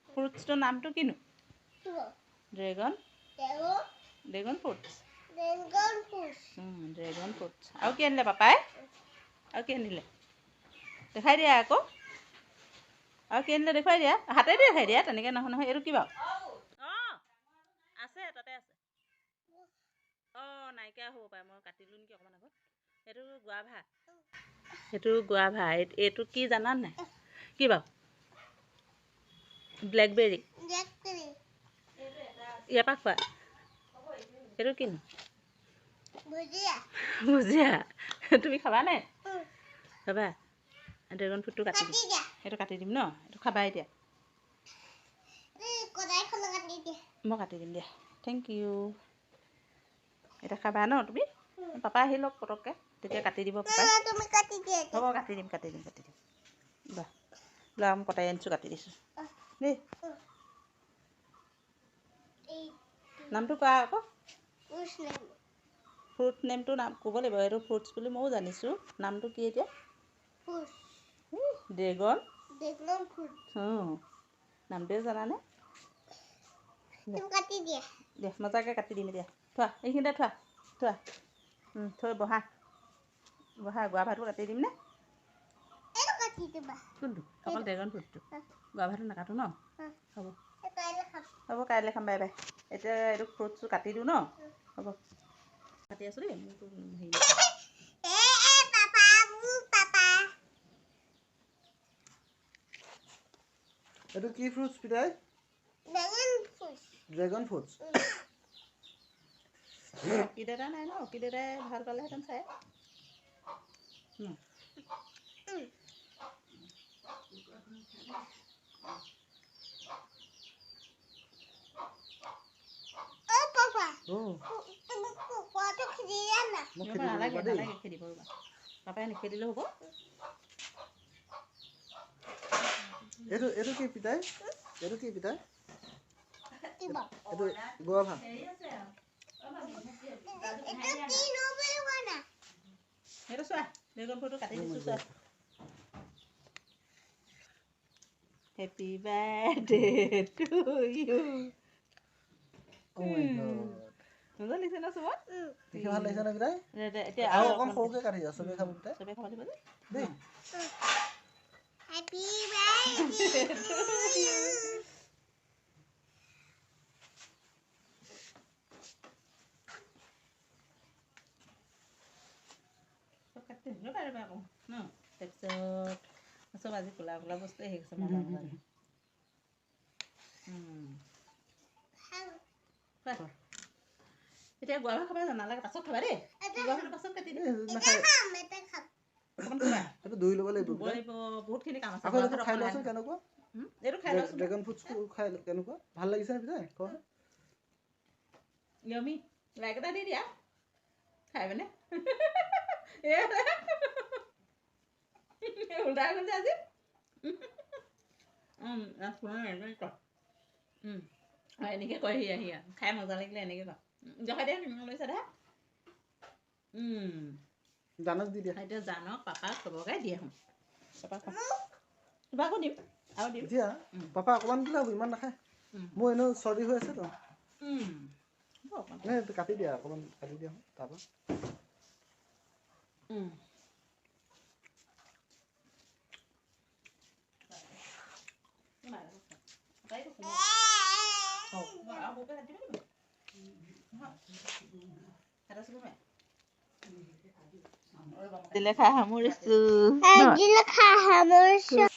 ফ্ৰুটছটোৰ নামটো কিনো? Dragon fruits. Dragon fruits. আৰু কি আনিলে পাপাই? আৰু কি আনিলে? দেখাই দিয়া আকৌ। আৰু কি আনিলে দেখুৱাই দিয়া। হাতেদি দেখাই দিয়া, তেনেকৈ নহয়। এইটো কি বাৰু? অঁ আছে, তাতে আছে। অঁ নাইকিয়া হ'ব পাৰে, মই কাটিলোঁ নেকি অকণমান আগত। সেইটো গুৱাভা। এইটো কি জানা নাই? কি বাৰু? ব্লেকবেৰী। ইয়াৰ পৰা খোৱা। এইটো কিনো? ভুজিয়া। তুমি খাবা নাই? খাবা? ড্ৰেগন ফ্ৰুটটো কাটি দিম। সেইটো কাটি দিম ন? এইটো খাবা এতিয়া। মই কাটি দিম দিয়া। Thank you. এতিয়া খাবা ন তুমি? পাপা আহি লওক পটককৈ, তেতিয়া কাটি দিব পাপাই। হ'ব কাটি দিম। লোৱা মই কটাই আনিছোঁ, কাটি দিছোঁ দেই। নামটো কোৱা আকৌ। ফ্ৰুট নেমটো ক'ব লাগিব। এইটো ফ্ৰুটছ বুলি ময়ো জানিছোঁ। নামটো কি এতিয়া? Dragon fruit. অঁ নামটোৱে জানানে? দিয়া মজাকৈ কাটি দিম এতিয়া। থোৱা এইখিনিতে থোৱা। থৈ বহা। গুৱাভাটো কাটি দিম নে? কোনটো? অকল ড্ৰেগন ফ্ৰুটটো। গুৱাভাটো নাকাটো ন? হ'ব কাইলৈ খাম। Bye bye. এতিয়া এইটো ফ্ৰুটছটো কাটি দিওঁ ন? হ'ব কাটি আছোঁ দেই। মোৰতো হেৰি এইটো কি ফ্ৰুটছ পিতাই? Dragon fruits. অৰ্কিড এটা নাই ন? অৰ্কিড এটাই ভাল পালেহেঁতেন চাই। নালাগে খেদিব। পাপাই নেখেদিলেও হ'ব। এইটো কি পিতাই? এইটো গুৱাভা। সেইটো চোৱা, ড্ৰেগন ফ্ৰুটটো কাটি দিছোঁ চোৱা। Happy birthday to you. মজা লাগিছে ন চবত? দেখি ভাল লাগিছে নে পিতাই? এতিয়া আৰু অকণ সৰুকৈ কাটি দিয়া, চবেই খাব পিতাই। চবেই খাব দিব যে দেই। Happy birthday to you. আকৌ ন? তাৰপিছত চব আজি কোলা বস্তুৱে হেৰি হৈছে মজা। এতিয়া গুৱাভা খাবা জানো? নালাগে, পাছত খাবা দেই। গুৱাভাটো পাছত কাটি দিম। অকণমান খাবা। এইটো ধুই ল'ব লাগিব। ধুব লাগিব, বহুতখিনি কাম আছে। আকৌ এইটো খাই লোৱাচোন কেনেকুৱা? এইটো খাই লোৱাচোন। ড্ৰেগন ফ্ৰুটছটো খাই কেনেকুৱা? ভাল লাগিছে নে পিতাই? কোৱাচোন। য়মি। লাইক এটা দি দিয়া। খাই মানে উল্টা হৈ গ'ল যে আজি। এনেকৈ কয় আহি খাই মজা লাগিলে এনেকৈ কয়। জহাই দিয়া লৈছে দে। জানক দি দিয়া। এতিয়া জানক, পাপাক চবকে দি আহোঁ। পাপাকো দিম আৰু দিম। এতিয়া পাপা অকণমান দিলে হ'ব, ইমান নাখায়। মোৰ এনেও চৰ্দি হৈ আছে তো। কাটি দিয়া, অকণমান কাটি দিয়া তাৰপৰা। দিলে খাই সামৰিছোঁ।